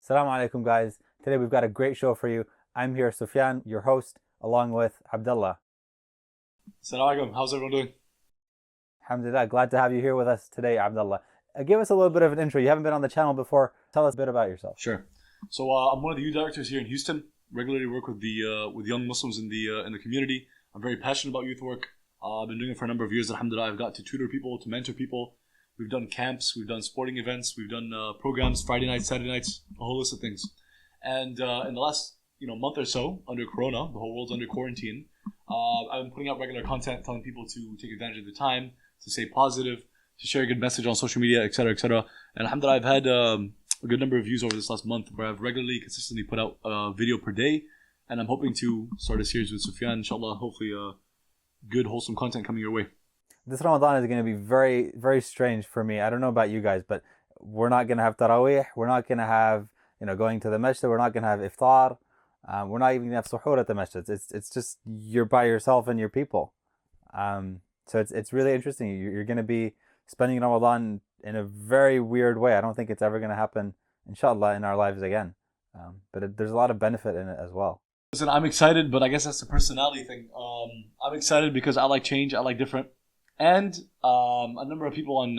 Assalamu alaikum, guys. Today we've got a great show for you. I'm here, Sufyan, your host, along with Abdullah. Assalamu alaikum. How's everyone doing? Alhamdulillah, glad to have you here with us today, Abdullah. Give us a little bit of an intro. You haven't been on the channel before. Tell us a bit about yourself. Sure. So I'm one of the youth directors here in Houston. Regularly work with with young Muslims in the community. I'm very passionate about youth work. I've been doing it for a number of years. Alhamdulillah, I've got to tutor people, to mentor people. We've done camps, we've done sporting events, we've done programs, Friday nights, Saturday nights, a whole list of things. And in the last month or so, under Corona, the whole world's under quarantine. I've been putting out regular content, telling people to take advantage of the time, to stay positive, to share a good message on social media, etc., etc. And alhamdulillah, I've had a good number of views over this last month, where I've regularly, consistently put out a video per day. And I'm hoping to start a series with Sufyan, inshallah, hopefully good, wholesome content coming your way. This Ramadan is going to be very, very strange for me. I don't know about you guys, but we're not going to have tarawih. We're not going to have, going to the masjid. We're not going to have iftar. We're not even going to have suhoor at the masjid. It's just you're by yourself and your people. So it's really interesting. You're going to be spending Ramadan in a very weird way. I don't think it's ever going to happen, inshallah, in our lives again. But there's a lot of benefit in it as well. Listen, I'm excited, but I guess that's a personality thing. I'm excited because I like change. I like different. And a number of people on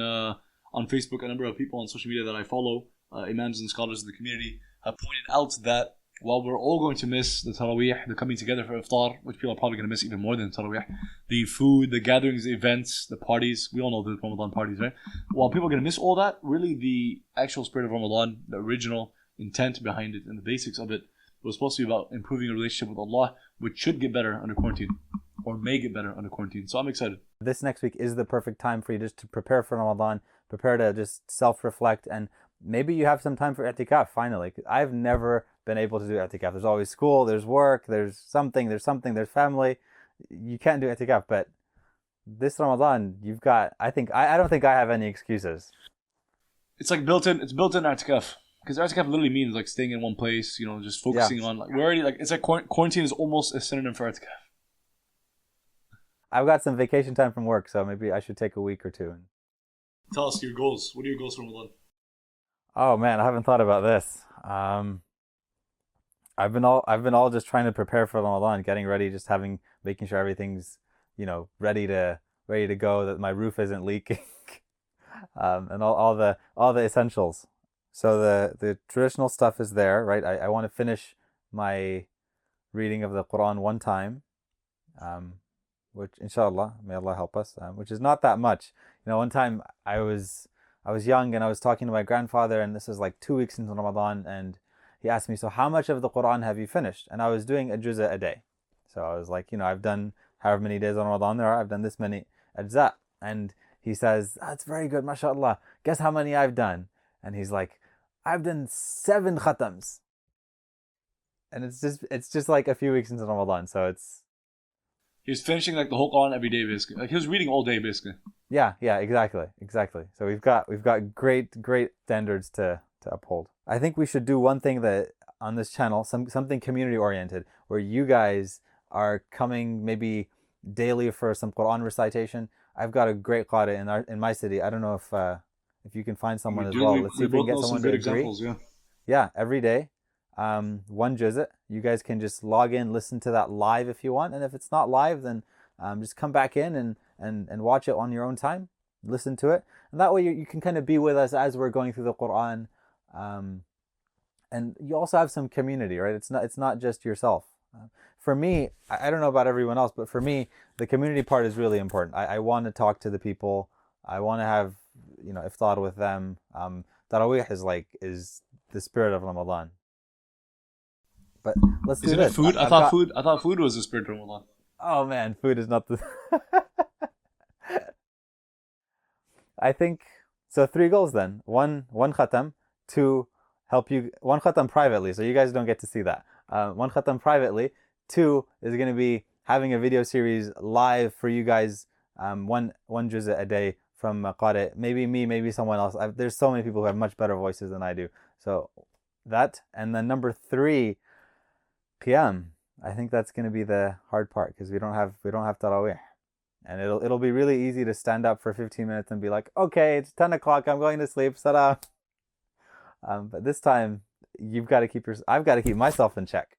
Facebook, a number of people on social media that I follow, imams and scholars in the community, have pointed out that while we're all going to miss the tarawih, the coming together for iftar, which people are probably going to miss even more than tarawih, the food, the gatherings, the events, the parties, we all know the Ramadan parties, right? While people are going to miss all that, really the actual spirit of Ramadan, the original intent behind it and the basics of it, was supposed to be about improving a relationship with Allah, which should get better under quarantine, or may get better under quarantine. So I'm excited. This next week is the perfect time for you just to prepare for Ramadan, prepare to just self-reflect, and maybe you have some time for i'tikaf finally. I've never been able to do i'tikaf. There's always school, there's work, there's there's family. You can't do i'tikaf, but this Ramadan, you've got, I don't think I have any excuses. It's like built-in i'tikaf. Because i'tikaf literally means like staying in one place, just focusing on, like, we're already, like, it's like quarantine is almost a synonym for i'tikaf. I've got some vacation time from work, so maybe I should take a week or two. Tell us your goals. What are your goals for Ramadan? Oh man, I haven't thought about this. I've been all just trying to prepare for Ramadan, getting ready, making sure everything's, ready to go, that my roof isn't leaking, and all the essentials. So the traditional stuff is there, right? I want to finish my reading of the Quran one time, which inshallah, may Allah help us, which is not that much. One time I was young and I was talking to my grandfather, and this is like 2 weeks into Ramadan, and he asked me, so how much of the Quran have you finished? And I was doing a juz'a a day. So I was like, I've done however many days on Ramadan there are, I've done this many ajza. And he says, that's very good, mashallah. Guess how many I've done? And he's like, I've done 7 khatams. And it's just like a few weeks into Ramadan, so he was finishing like the whole Quran every day, basically. Like he was reading all day, basically. Yeah, exactly. So we've got great standards to uphold. I think we should do one thing that on this channel, something community oriented, where you guys are coming maybe daily for some Quran recitation. I've got a great qari in my city. I don't know if you can find someone as well. Let's see if we can get someone to agree. Yeah, every day. One juz'. You guys can just log in, listen to that live if you want, and if it's not live, then just come back in and watch it on your own time, listen to it, and that way you can kind of be with us as we're going through the Quran, and you also have some community, right? It's not just yourself. For me, I don't know about everyone else, but for me, the community part is really important. I want to talk to the people. I want to have iftar with them. Tarawih is the spirit of Ramadan. But let's do this. Isn't it food? I thought food was the spirit of Ramadan. Oh man, food is not the... I think, so 3 goals then. One khatam, 2, help you, 1 khatam privately, so you guys don't get to see that. 1 khatam privately, 2 is going to be having a video series live for you guys, one juz'a a day from qari. Maybe me, maybe someone else. There's so many people who have much better voices than I do. So that, and then number 3, qiyam. I think that's going to be the hard part, because we don't have tarawih, and it'll be really easy to stand up for 15 minutes and be like, okay, it's 10 o'clock, I'm going to sleep, salam. But this time you've got to I've got to keep myself in check.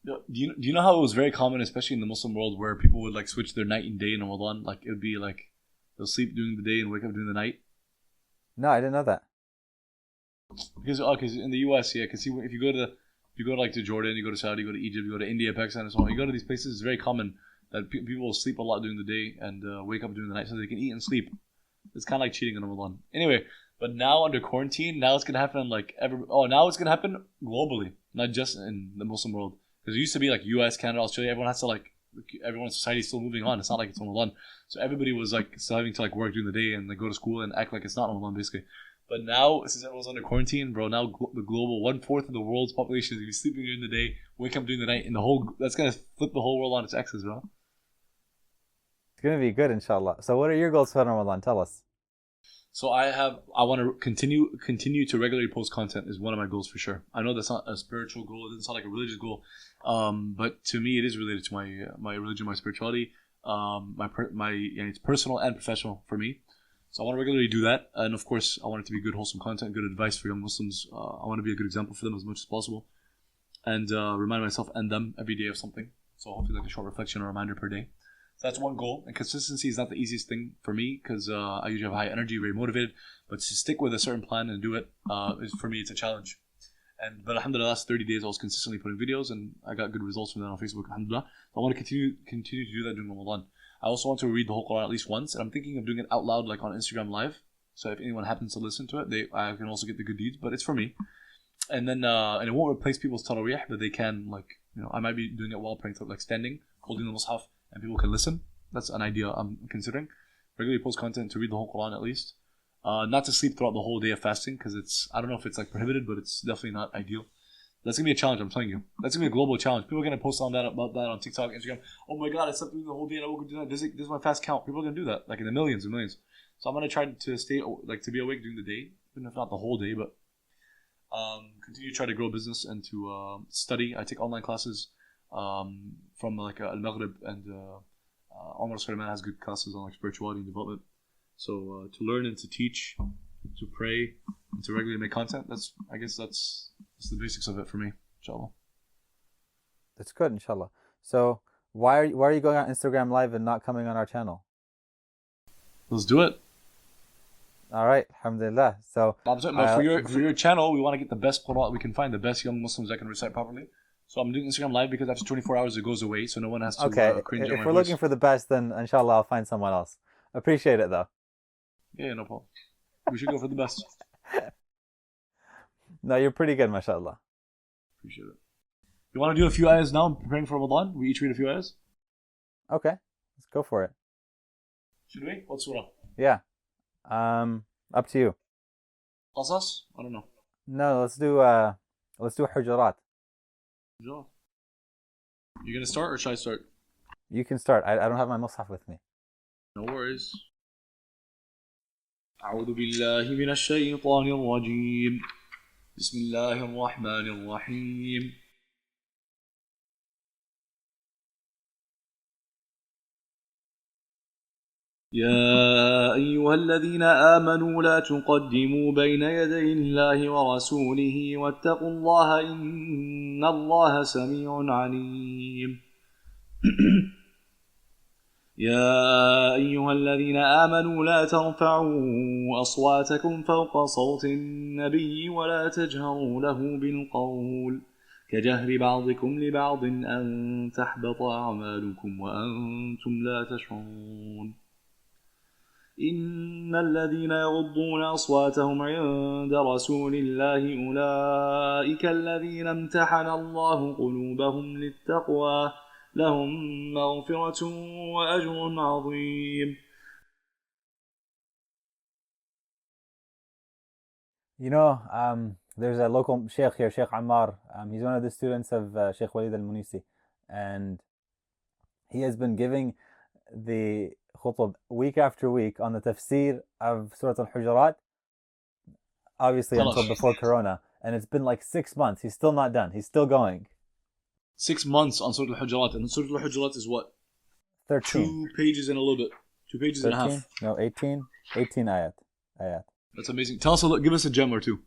Do you know how it was very common, especially in the Muslim world, where people would like switch their night and day in Ramadan? Like it would be like they'll sleep during the day and wake up during the night. No, I didn't know that. Because in the U.S., yeah, because if you go to like to Jordan, you go to Saudi, you go to Egypt, you go to India, Pakistan, and so on. You go to these places, it's very common that people will sleep a lot during the day and wake up during the night so they can eat and sleep. It's kind of like cheating in Ramadan. Anyway, but now under quarantine, now it's gonna happen now it's gonna happen globally, not just in the Muslim world. Because it used to be like U.S., Canada, Australia. Everyone has to everyone's society is still moving on. It's not like it's Ramadan, so everybody was like still having to like work during the day and like go to school and act like it's not Ramadan basically. But now, since everyone's under quarantine, bro, now the global 1/4 of the world's population is gonna be sleeping during the day, wake up during the night, and that's gonna flip the whole world on its axis, bro. It's gonna be good, inshallah. So, what are your goals for Ramadan? Tell us. So I want to continue to regularly post content is one of my goals for sure. I know that's not a spiritual goal; it doesn't sound like a religious goal, but to me, it is related to my religion, my spirituality, and it's personal and professional for me. So I want to regularly do that, and of course, I want it to be good, wholesome content, good advice for young Muslims. I want to be a good example for them as much as possible, and remind myself and them every day of something. So hopefully, like a short reflection or reminder per day. So that's one goal, and consistency is not the easiest thing for me because I usually have high energy, very motivated. But to stick with a certain plan and do it, for me, it's a challenge. But alhamdulillah, the last 30 days I was consistently putting videos, and I got good results from that on Facebook. Alhamdulillah, I want to continue to do that during Ramadan. I also want to read the whole Quran at least once, and I'm thinking of doing it out loud, like on Instagram Live. So if anyone happens to listen to it, I can also get the good deeds. But it's for me, and then and it won't replace people's tarawih, but they can I might be doing it while praying, like standing, holding the mushaf, and people can listen. That's an idea I'm considering. Regularly post content to read the whole Quran at least. Not to sleep throughout the whole day of fasting because I don't know if it's like prohibited, but it's definitely not ideal. That's gonna be a challenge. I'm telling you. That's gonna be a global challenge. People are gonna post about that on TikTok, Instagram. Oh my God, I slept through the whole day and I woke up doing that. Does my fast count? People are gonna do that, like in the millions and millions. So I'm gonna try to stay to be awake during the day, even if not the whole day, but continue to try to grow business and to study. I take online classes from like Al Maghrib and Omar Sulaiman has good classes on like spirituality and development. So to learn and to teach, to pray, and to regularly make content. That's the basics of it for me, inshallah. That's good, inshallah. So why are you going on Instagram Live and not coming on our channel? Let's do it. All right, alhamdulillah. So for your channel, we want to get the best Quran we can find, the best young Muslims that can recite properly. So I'm doing Instagram Live because after 24 hours it goes away, so no one has to cringe at my if we're voice. looking for the best, then inshallah I'll find someone else. Appreciate it though. Yeah, no problem. We should go for the best. No, you're pretty good, mashallah. Appreciate it. You want to do a few ayahs now? I'm preparing for Ramadan. We each read a few ayahs. Okay, let's go for it. Should we? What surah? Yeah. Up to you. Qasas? I don't know. No, let's do Hujurat. You gonna start or should I start? You can start. I don't have my mushaf with me. No worries. أعوذ بالله من الشيطان الرجيم. بسم الله الرحمن الرحيم. يا أيها الذين آمنوا لا تقدموا بين يدي الله ورسوله واتقوا الله إن الله سميع عليم. يا أيها الذين آمنوا لا ترفعوا أصواتكم فوق صوت النبي ولا تجهروا له بالقول كجهر بعضكم لبعض أن تحبط أعمالكم وأنتم لا تشعرون. إن الذين يغضون أصواتهم عند رسول الله أولئك الذين امتحن الله قلوبهم للتقوى لهم مغفرة وأجر عظيم. There's a local sheikh here, Sheikh Ammar. He's one of the students of Sheikh Walid al-Munisi, and he has been giving the khutbah week after week on the tafsir of Surah Al-Hujurat, obviously until before Corona, and it's been like 6 months. He's still not done. He's still going. 6 months on Surah Al-Hujurat, and Surah Al-Hujurat is what? 13. 2 pages and a little bit. 2 pages 13? and a half. No, 18 ayat. That's amazing. Tell us give us a gem or two.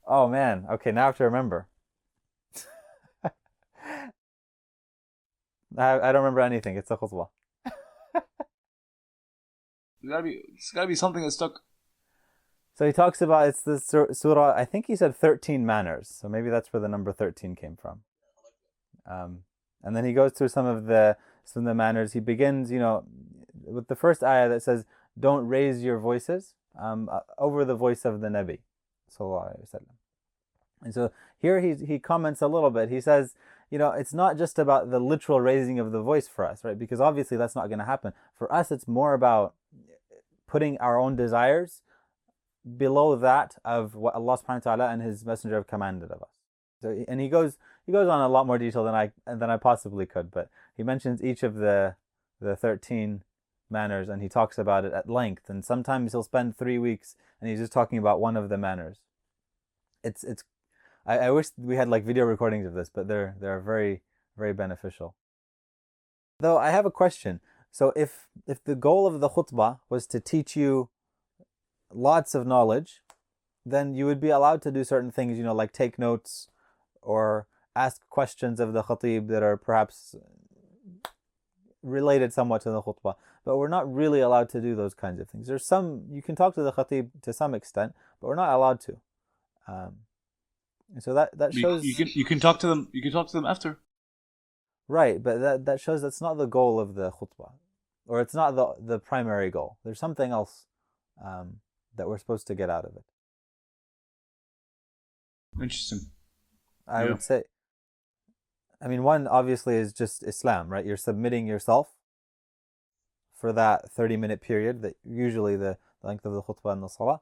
Oh man. Okay, now I have to remember. I don't remember anything. It's a khutbah. It's gotta be something that stuck. So he talks about it's the surah. I think he said 13 manners. So maybe that's where the number 13 came from. Um, and then he goes through some of the manners. He begins, with the first ayah that says, "Don't raise your voices over the voice of the Nabi, sallallahu alaihi wasallam." And so here he comments a little bit. He says, it's not just about the literal raising of the voice for us, right? Because obviously that's not going to happen. For us, it's more about putting our own desires below that of what Allah subhanahu wa ta'ala and His Messenger have commanded of us. So, and he goes on a lot more detail than I possibly could, but he mentions each of the 13 manners and he talks about it at length. And sometimes he'll spend 3 weeks and he's just talking about one of the manners. It's I wish we had like video recordings of this, but they're very, very beneficial. Though I have a question. So if the goal of the khutbah was to teach you lots of knowledge, then you would be allowed to do certain things, like take notes or ask questions of the khatib that are perhaps related somewhat to the khutbah. But we're not really allowed to do those kinds of things. There's you can talk to the khatib to some extent, but we're not allowed to. And so that shows You can talk to them. You can talk to them after. right, but that shows that's not the goal of the khutbah, or it's not the primary goal. There's something else that we're supposed to get out of it. Interesting. I would say, I mean, one obviously is just Islam, right? You're submitting yourself for that 30-minute period, that usually the length of the khutbah and the salah,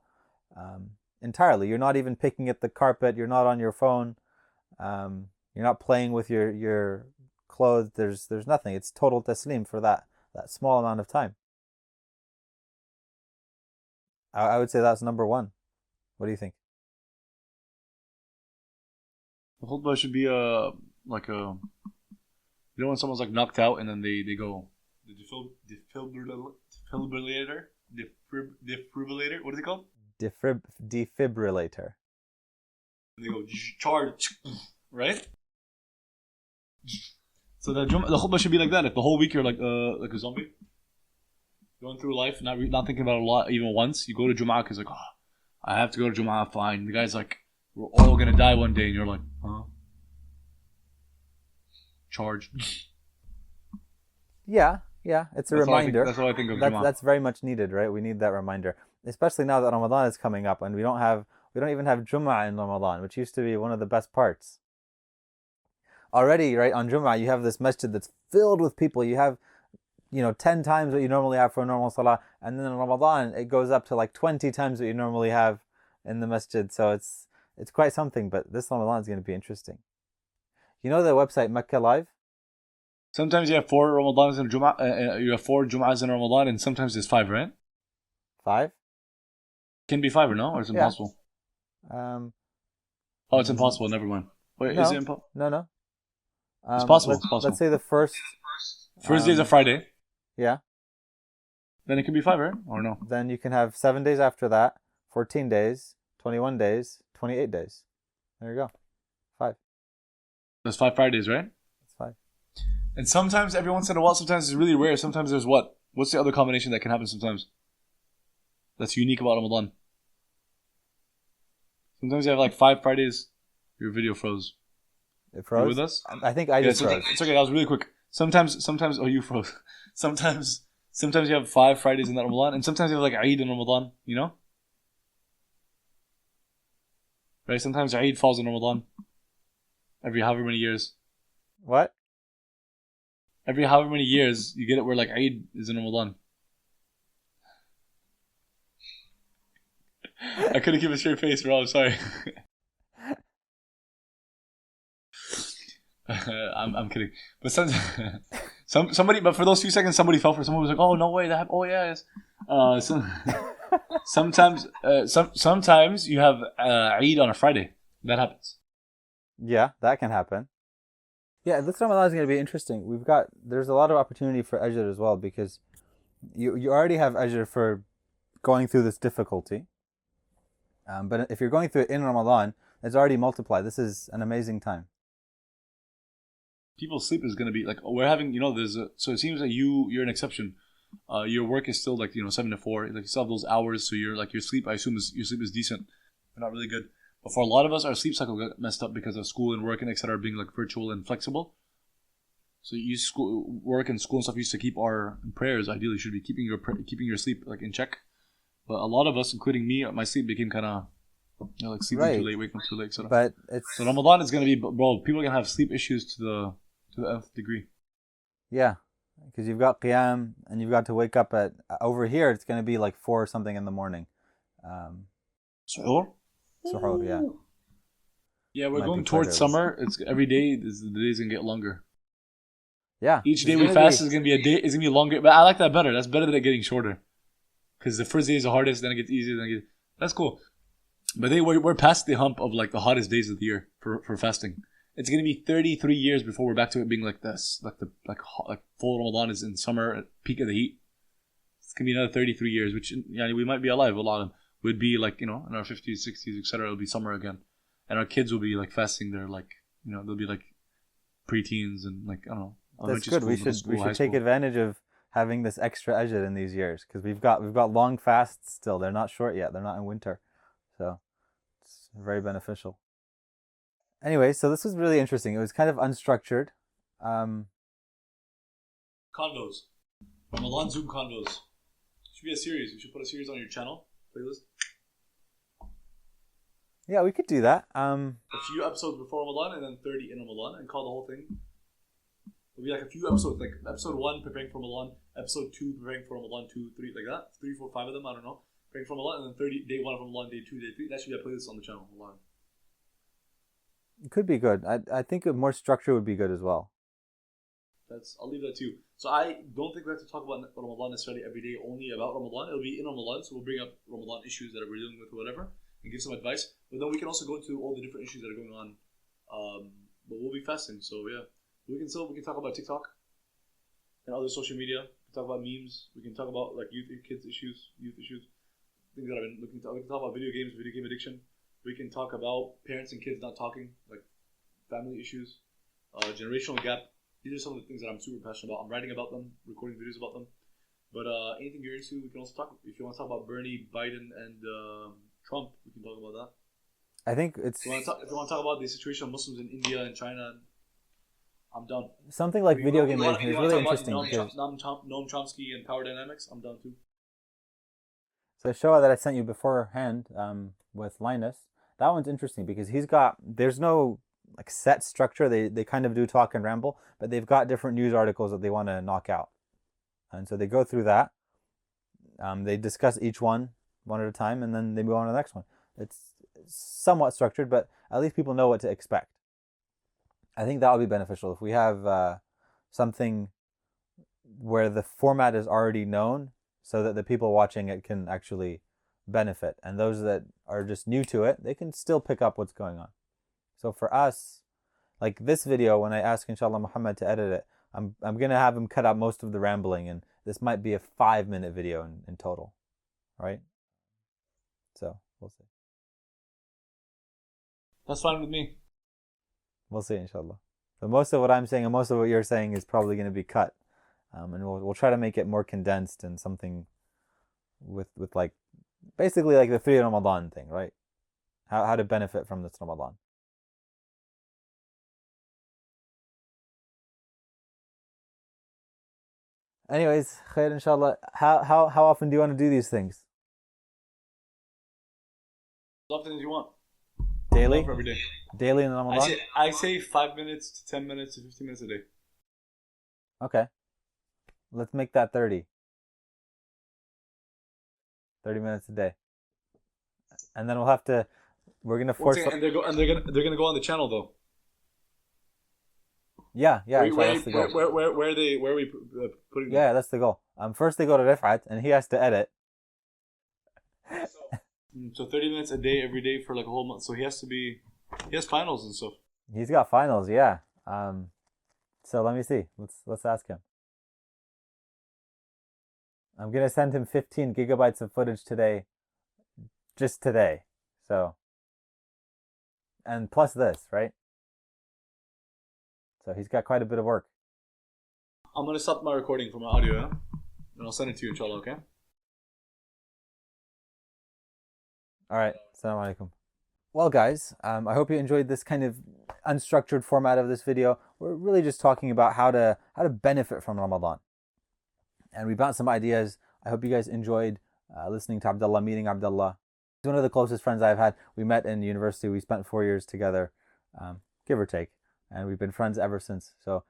entirely. You're not even picking at the carpet. You're not on your phone. You're not playing with your clothes. There's nothing. It's total taslim for that small amount of time. I would say that's number one. What do you think? The khutbah should be like a when someone's like knocked out and then they go the defibrillator. What is it called? Defibrillator. And they go charge, right? So the khutbah should be like that. If the whole week you're like a zombie, going through life, not thinking about it a lot, even once, you go to Jum'ah because like, oh, I have to go to Jum'ah. Fine. The guy's like, we're all gonna die one day, and you're like, huh? Charge. Yeah, it's a reminder. That's what I think of Jum'ah. That's very much needed, right? We need that reminder, especially now that Ramadan is coming up, and we don't even have Jum'ah in Ramadan, which used to be one of the best parts. Already, right, on Jum'ah, you have this masjid that's filled with people. You have, 10 times what you normally have for a normal salah, and then in Ramadan it goes up to like 20 times what you normally have in the masjid. So it's quite something. But this Ramadan is going to be interesting. You know the website Mecca Live? Sometimes you have 4 Ramadans in Jum'ah. You have 4 Jum'ahs in Ramadan, and sometimes it's 5, right? 5? Can be 5 or no? Or it's impossible? Yeah. Oh, it's impossible. Never mind. Wait, no, is it impossible? No. It's possible. Let's say the first day is a Friday. Yeah. Then it can be 5, right? Or no? Then you can have 7 days after that, 14 days, 21 days, 28 days. There you go. 5. There's 5 Fridays, right? That's 5. And sometimes, every once in a while, sometimes it's really rare. Sometimes there's what? What's the other combination that can happen sometimes? That's unique about Ramadan. Sometimes you have like 5 Fridays. Your video froze. It froze? You with us? I think I just froze. It's okay. That was really quick. Sometimes. Oh, you froze. Sometimes you have 5 Fridays in that Ramadan, and sometimes you have like Eid in Ramadan. You know, right? Sometimes Eid falls in Ramadan. Every however many years. What? Every however many years, you get it where like Eid is in Ramadan. I couldn't keep a straight face, bro. I'm sorry. I'm kidding, but somebody. But for those few seconds, somebody fell for. Someone was like, "Oh no way, that happened." Oh yeah, yes. Sometimes you have Eid on a Friday. That happens. Yeah, that can happen. Yeah, this Ramadan is going to be interesting. There's a lot of opportunity for ajr as well, because you already have ajr for going through this difficulty. But if you're going through it in Ramadan, it's already multiplied. This is an amazing time. People's sleep is gonna be like we're having. There's a so it seems like you're an exception. Your work is still like 7 to 4. Like you still have those hours, so you're like your sleep. I assume your sleep is decent, but not really good. But for a lot of us, our sleep cycle got messed up because of school and work and etc. being like virtual and flexible. So you work and school and stuff used to keep our prayers. Ideally, should be keeping your sleep like in check. But a lot of us, including me, my sleep became kind of like sleeping too Right. late, waking up too late, etc. But So it's, Ramadan is gonna be, bro. People are gonna have sleep issues to the nth degree. yeah, because you've got qiyam and you've got to wake up at, over here, it's going to be like 4 or something in the morning. Um, Suhoor? Suhoor, yeah. Yeah, we're Might be going quite towards early. summer. It's every day. The days gonna get longer. Yeah. Each It's day we going to fast be, is gonna be a day. Is gonna be longer. But I like that better. That's better than it getting shorter. Because the first day is the hardest, then it gets easier. That's cool. But we're past the hump of like the hottest days of the year for fasting. It's gonna be 33 years before we're back to it being like this, like full Ramadan is in summer at peak of the heat. It's gonna be another 33 years, which we might be alive. A lot of them would be like in our 50s, 60s, etc. It'll be summer again, and our kids will be like fasting. They're like they'll be like preteens and like I don't know that's elementary good. school, middle We school, high should take school. advantage of having this extra ajr in these years because we've got long fasts still. They're not short yet. They're not in winter. So it's very beneficial. Anyway, so this was really interesting. It was kind of unstructured. Um, Convos, Ramadan Zoom convos. Should be a series. You should put a series on your channel playlist. yeah, we could do that. A few episodes before Ramadan and then 30 in Ramadan and call the whole thing. It'll be like a few episodes, like episode 1 preparing for Ramadan, episode 2 preparing for Ramadan, 2, 3, like that. 3, 4, 5 of them, I don't know. Preparing for Ramadan, and then 30, day 1 of Ramadan, day 2, day 3. That should be a playlist on the channel. It could be good. I think a more structure would be good as well. I'll leave that to you. So I don't think we have to talk about Ramadan necessarily every day, only about Ramadan. It'll be in Ramadan, so we'll bring up Ramadan issues that we're dealing with or whatever, and give some advice. But then we can also go into all the different issues that are going on. But we'll be fasting, so yeah. We can talk about TikTok and other social media. We can talk about memes. We can talk about like youth issues, things that I've been looking to. We can talk about video games, video game addiction. We can talk about parents and kids not talking, like family issues, generational gap. These are some of the things that I'm super passionate about. I'm writing about them, recording videos about them. But anything you're into, we can also talk. If you want to talk about Bernie, Biden, and Trump, we can talk about that. I think it's If you want to talk about the situation of Muslims in India and China, I'm done. something like video game If addiction you is want to really talk about interesting because Noam Chomsky and power dynamics, I'm done too. so the show that I sent you beforehand with Linus, that one's interesting because there's no like set structure. They kind of do talk and ramble, but they've got different news articles that they want to knock out, and so they go through that. They discuss each one at a time, and then they move on to the next one. It's somewhat structured, but at least people know what to expect. I think that would be beneficial if we have something where the format is already known, so that the people watching it can actually benefit, and those that are just new to it, they can still pick up what's going on. So for us, like this video, when I ask inshallah Muhammad to edit it, I'm gonna have him cut out most of the rambling, and this might be a 5-minute video in total, right? So we'll see. That's fine with me. We'll see inshallah. So most of what I'm saying and most of what you're saying is probably going to be cut, and we'll try to make it more condensed and something with like basically like the 3 Ramadan thing, right? How to benefit from this Ramadan. Anyways, khair inshallah. How often do you want to do these things? As often as you want. Daily? For every day. Daily in Ramadan? I say 5 minutes to 10 minutes to 15 minutes a day. Okay. Let's make that 30. 30 minutes a day. And then we're going to force... And they're gonna go on the channel though. Yeah, Where that's the goal. are we putting them? Yeah, that's the goal. First they go to Rifat, and he has to edit. So 30 minutes a day every day for like a whole month. So he has finals and stuff. He's got finals, yeah. So let me see. Let's ask him. I'm gonna send him 15 gigabytes of footage today, just today. So, and plus this, right? So he's got quite a bit of work. I'm gonna stop my recording for my audio, yeah? And I'll send it to you, inshallah, okay? All right. Assalamu alaikum. Well, guys, I hope you enjoyed this kind of unstructured format of this video. We're really just talking about how to benefit from Ramadan, and we bounced some ideas. I hope you guys enjoyed listening to Abdullah, meeting Abdullah. He's one of the closest friends I've had. We met in university. We spent 4 years together, give or take, and we've been friends ever since. So,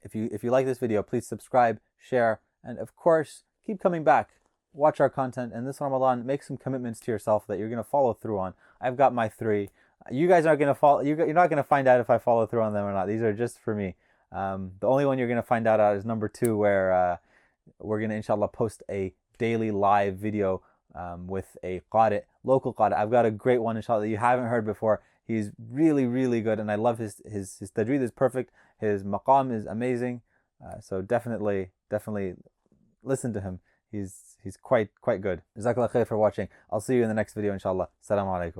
if you like this video, please subscribe, share, and of course, keep coming back. Watch our content, and this Ramadan, make some commitments to yourself that you're going to follow through on. I've got my 3. You guys aren't going to follow. You're not going to find out if I follow through on them or not. These are just for me. The only one you're going to find out is number 2, where we're going to inshallah post a daily live video with a qari, local qari. I've got a great one inshallah that you haven't heard before. He's really, really good, and I love his tajweed is perfect. His maqam is amazing. So definitely listen to him. He's quite good. Jazakallah khair for watching. I'll see you in the next video inshallah. Assalamu alaikum.